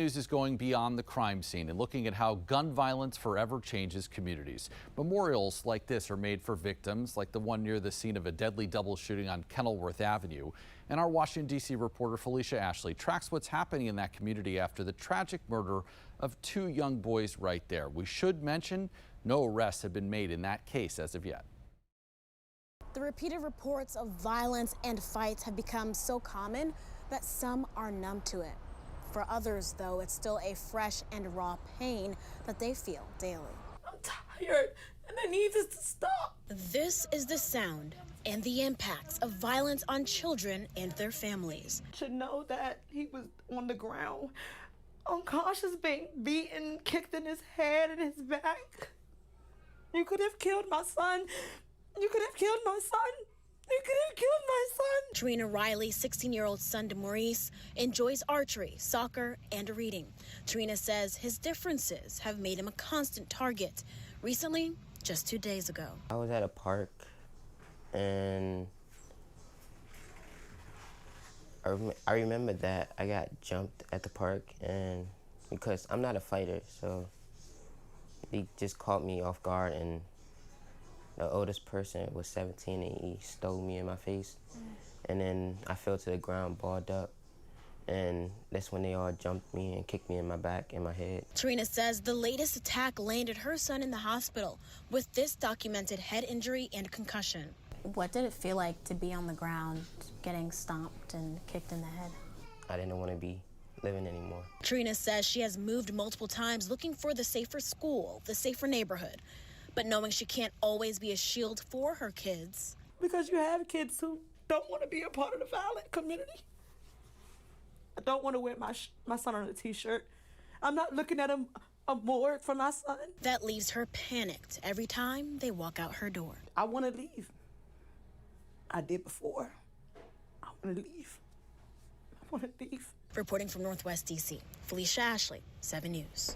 News is going beyond the crime scene and looking at how gun violence forever changes communities. Memorials like this are made for victims, like the one near the scene of a deadly double shooting on Kenilworth Avenue. And our Washington, D.C. reporter Felicia Ashley tracks what's happening in that community after the tragic murder of two young boys right there. We should mention no arrests have been made in that case as of yet. The repeated reports of violence and fights have become so common that some are numb to it. For others, though, it's still a fresh and raw pain that they feel daily. I'm tired and I need this to stop. This is the sound and the impacts of violence on children and their families. To know that he was on the ground, unconscious, being beaten, kicked in his head and his back. You could have killed my son. You could have killed my son. You could have killed my son. Trina Riley's 16-year-old son, DeMaurice, enjoys archery, soccer, and reading. Trina says his differences have made him a constant target. Recently, just 2 days ago. I was at a park, and I remember that I got jumped at the park, and because I'm not a fighter, so he just caught me off guard, and the oldest person was 17 and he stole me in my face. And then I fell to the ground, balled up. And that's when they all jumped me and kicked me in my back and my head. Trina says the latest attack landed her son in the hospital with this documented head injury and concussion. What did it feel like to be on the ground, getting stomped and kicked in the head? I didn't want to be living anymore. Trina says she has moved multiple times looking for the safer school, the safer neighborhood. But knowing she can't always be a shield for her kids. Because you have kids who don't want to be a part of the violent community. I don't want to wear my son on a t-shirt. I'm not looking at a morgue for my son. That leaves her panicked every time they walk out her door. I want to leave. I did before. I want to leave. I want to leave. Reporting from Northwest D.C., Felicia Ashley, 7 News.